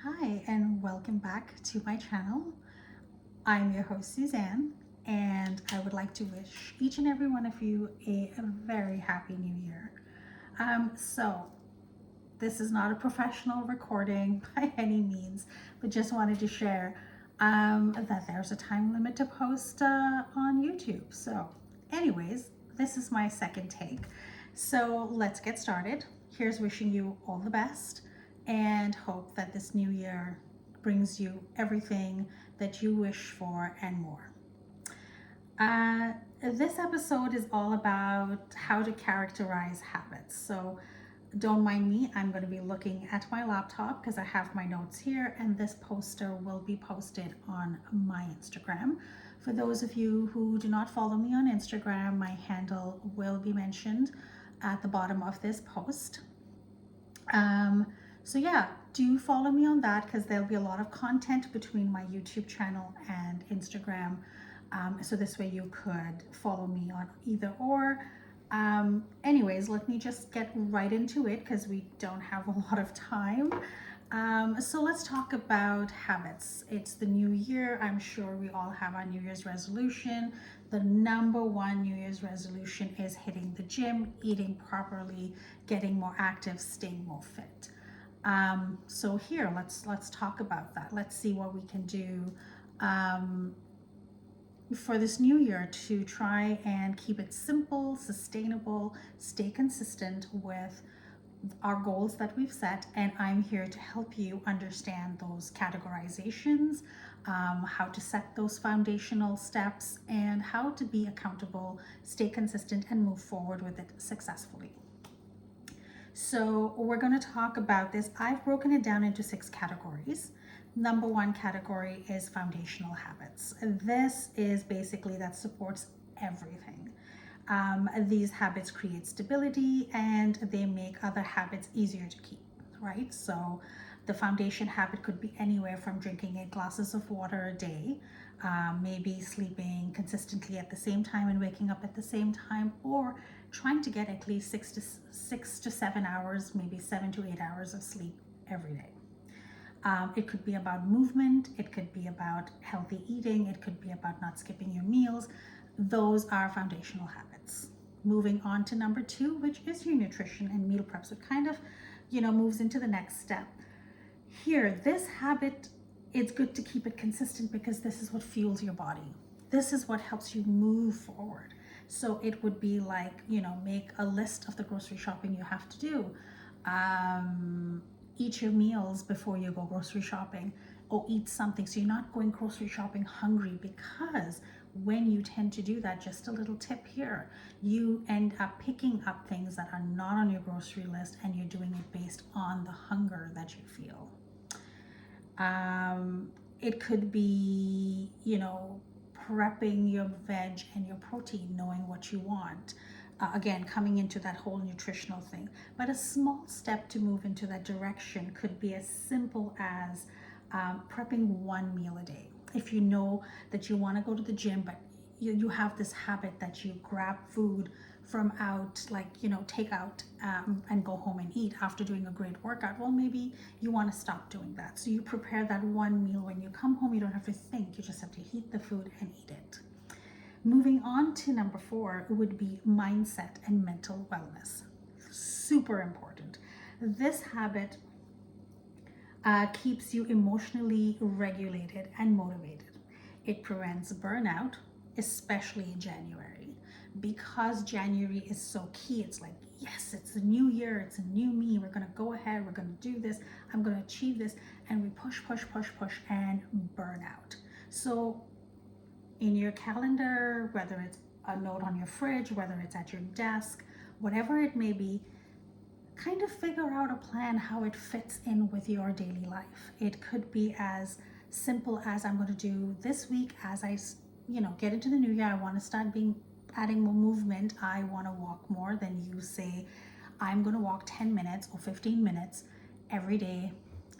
Hi, and welcome back to my channel. I'm your host, Suzanne, and I would like to wish each and every one of you a very happy new year. So, this is not a professional recording by any means, but just wanted to share that there's a time limit to post on YouTube. So, anyways, this is my second take. So, let's get started. Here's wishing you all the best and hope that this new year brings you everything that you wish for and more. This episode is all about how to characterize habits. So don't mind me, I'm going to be looking at my laptop because I have my notes here, and this poster will be posted on my Instagram. For those of you who do not follow me on Instagram, my handle will be mentioned at the bottom of this post. So yeah, do follow me on that because there'll be a lot of content between my YouTube channel and Instagram. So this way you could follow me on either or. Anyways, let me just get right into it because we don't have a lot of time. So let's talk about habits. It's the new year. I'm sure we all have our New Year's resolution. The number one New Year's resolution is hitting the gym, eating properly, getting more active, staying more fit. So here, let's talk about that. Let's see what we can do for this new year to try and keep it simple, sustainable, stay consistent with our goals that we've set. And I'm here to help you understand those categorizations, how to set those foundational steps, and how to be accountable, stay consistent, and move forward with it successfully. So we're going to talk about this. I've broken it down into 6 categories. Number one category is foundational habits. This is basically that supports everything. These habits create stability and they make other habits easier to keep, right? So the foundation habit could be anywhere from drinking 8 glasses of water a day, maybe sleeping consistently at the same time and waking up at the same time, or trying to get at least 6 to 7 hours, maybe 7 to 8 hours of sleep every day. It could be about movement, it could be about healthy eating, it could be about not skipping your meals. Those are foundational habits. Moving on to number 2, which is your nutrition and meal prep. So it kind of, moves into the next step. Here, this habit, it's good to keep it consistent because this is what fuels your body. This is what helps you move forward. So it would be like, make a list of the grocery shopping you have to do. Eat your meals before you go grocery shopping, or eat something so you're not going grocery shopping hungry, because when you tend to do that, just a little tip here, you end up picking up things that are not on your grocery list and you're doing it based on the hunger that you feel. It could be, prepping your veg and your protein, knowing what you want. Again, coming into that whole nutritional thing. But a small step to move into that direction could be as simple as prepping one meal a day. If you know that you want to go to the gym, but you have this habit that you grab food from out, like, take out and go home and eat after doing a great workout, well, maybe you want to stop doing that. So you prepare that one meal. When you come home, you don't have to think, you just have to heat the food and eat it. Moving on to number 4 would be mindset and mental wellness. Super important. This habit keeps you emotionally regulated and motivated. It prevents burnout, especially in January. Because January is so key, it's like, yes, it's a new year, it's a new me, we're gonna go ahead, we're gonna do this, I'm gonna achieve this, and we push, and burn out. So in your calendar, whether it's a note on your fridge, whether it's at your desk, whatever it may be, kind of figure out a plan how it fits in with your daily life. It could be as simple as, I'm going to do this week, as I get into the new year, I want to start adding more movement. I want to walk more. Then you say, I'm going to walk 10 minutes or 15 minutes every day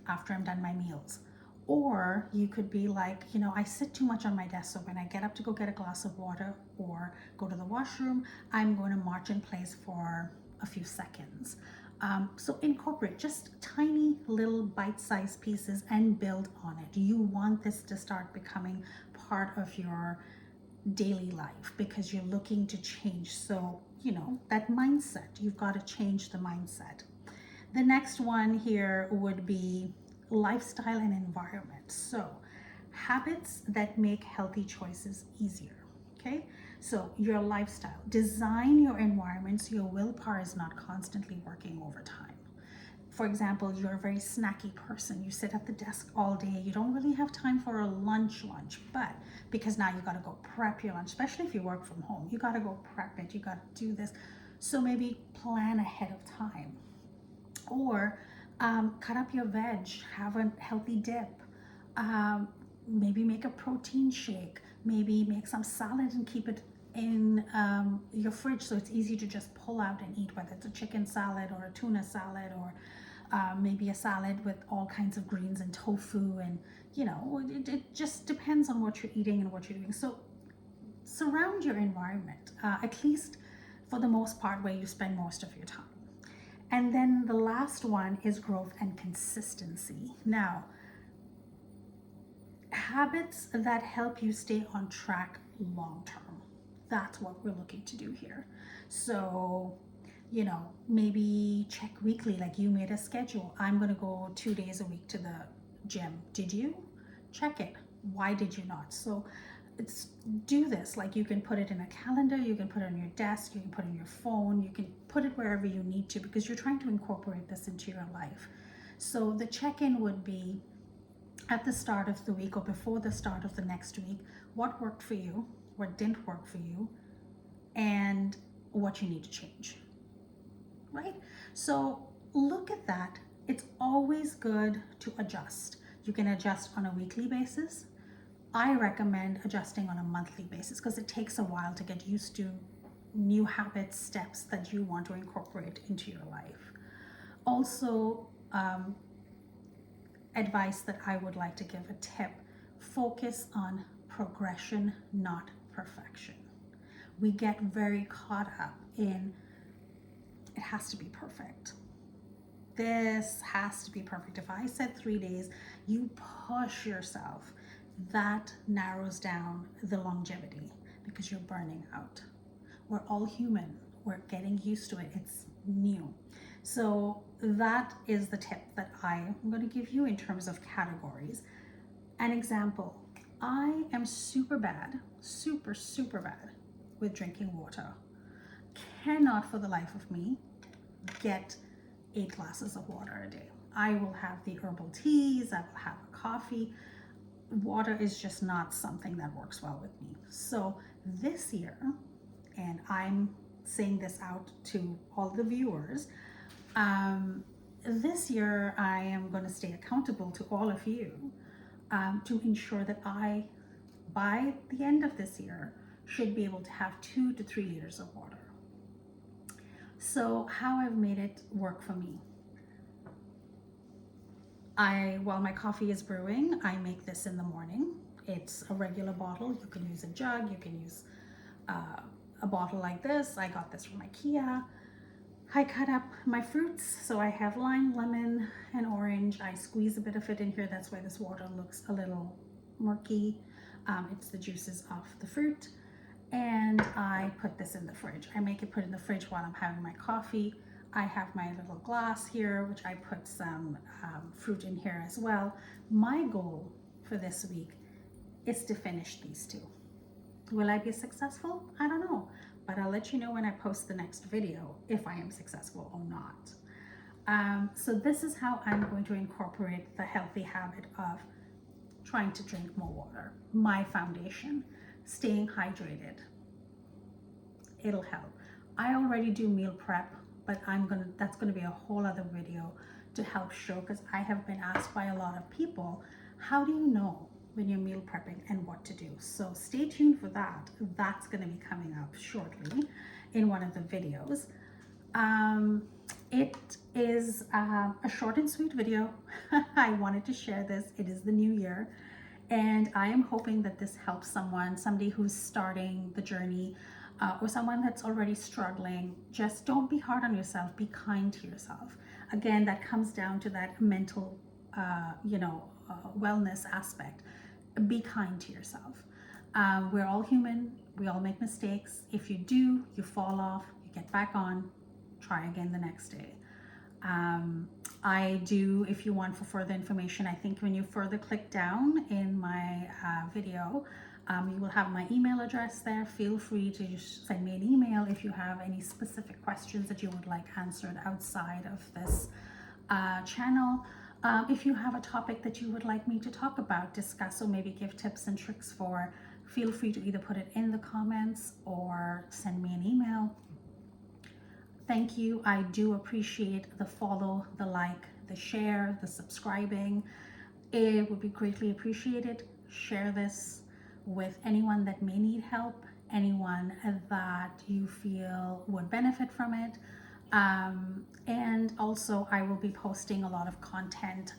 after I'm done my meals. Or you could be like, I sit too much on my desk, so when I get up to go get a glass of water or go to the washroom, I'm going to march in place for a few seconds. So incorporate just tiny little bite-sized pieces and build on it. You want this to start becoming part of your daily life because you're looking to change. So, that mindset, you've got to change the mindset. The next one here would be lifestyle and environment. So, habits that make healthy choices easier. Okay, so your lifestyle, design your environment so your willpower is not constantly working overtime. For example, you're a very snacky person. You sit at the desk all day. You don't really have time for a lunch, but because now you got to go prep your lunch, especially if you work from home, you got to go prep it. You got to do this. So maybe plan ahead of time, or cut up your veg, have a healthy dip, maybe make a protein shake, maybe make some salad and keep it in your fridge so it's easy to just pull out and eat, whether it's a chicken salad or a tuna salad, or maybe a salad with all kinds of greens and tofu, and it just depends on what you're eating and what you're doing. So surround your environment, at least for the most part, where you spend most of your time. And then the last one is growth and consistency. Now, habits that help you stay on track long term. That's what we're looking to do here. So, maybe check weekly, like you made a schedule. I'm going to go 2 days a week to the gym. Did you? Check it. Why did you not? So, do this. Like, you can put it in a calendar, you can put it on your desk, you can put it on your phone, you can put it wherever you need to, because you're trying to incorporate this into your life. So the check-in would be at the start of the week or before the start of the next week, what worked for you, what didn't work for you, and what you need to change, right? So look at that. It's always good to adjust. You can adjust on a weekly basis. I recommend adjusting on a monthly basis because it takes a while to get used to new habits, steps that you want to incorporate into your life. Also, advice that I would like to give, a tip: focus on progression, not perfection. We get very caught up in it has to be perfect. This has to be perfect. If I said 3 days, you push yourself. That narrows down the longevity because you're burning out. We're all human. We're getting used to it. It's new. So that is the tip that I am going to give you in terms of categories. An example: I am super bad with drinking water. Cannot for the life of me get 8 glasses of water a day. I will have the herbal teas, I will have a coffee. Water is just not something that works well with me. So this year, and I'm saying this out to all the viewers, this year I am going to stay accountable to all of you to ensure that I, by the end of this year, should be able to have 2 to 3 liters of water. So how I've made it work for me: while my coffee is brewing, I make this in the morning. It's a regular bottle. You can use a jug, you can use a bottle like this. I got this from IKEA. I cut up my fruits. So I have lime, lemon, and orange. I squeeze a bit of it in here. That's why this water looks a little murky. It's the juices of the fruit. And I put this in the fridge. I make it put in the fridge while I'm having my coffee. I have my little glass here, which I put some fruit in here as well. My goal for this week is to finish these 2. Will I be successful? I don't know, but I'll let you know when I post the next video if I am successful or not. So this is how I'm going to incorporate the healthy habit of trying to drink more water. My foundation: staying hydrated. It'll help. I already do meal prep, but that's gonna be a whole other video to help show, because I have been asked by a lot of people, how do you know when you're meal prepping and what to do? So stay tuned for that. That's gonna be coming up shortly in one of the videos. It is a short and sweet video. I wanted to share this. It is the new year, and I am hoping that this helps somebody who's starting the journey. or someone that's already struggling, just don't be hard on yourself. Be kind to yourself. Again, that comes down to that mental, wellness aspect. Be kind to yourself. We're all human. We all make mistakes. If you do, you fall off, you get back on, try again the next day. I do, if you want for further information, I think when you further click down in my video, you will have my email address there. Feel free to just send me an email if you have any specific questions that you would like answered outside of this channel. If you have a topic that you would like me to talk about, discuss, or maybe give tips and tricks for, feel free to either put it in the comments or send me an email. Thank you. I do appreciate the follow, the like, the share, the subscribing. It would be greatly appreciated. Share this with anyone that may need help, anyone that you feel would benefit from it. And also, I will be posting a lot of content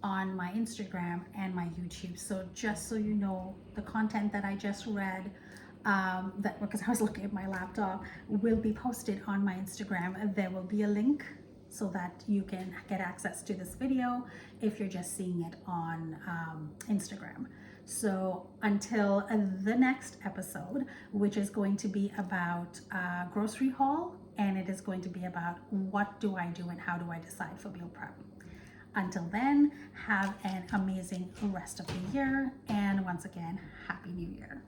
on my Instagram and my YouTube. So just so you know, the content that I just read, that because I was looking at my laptop, will be posted on my Instagram. There will be a link so that you can get access to this video if you're just seeing it on Instagram. So until the next episode, which is going to be about grocery haul, and it is going to be about what do I do and how do I decide for meal prep. Until then, have an amazing rest of the year, and once again, Happy New Year.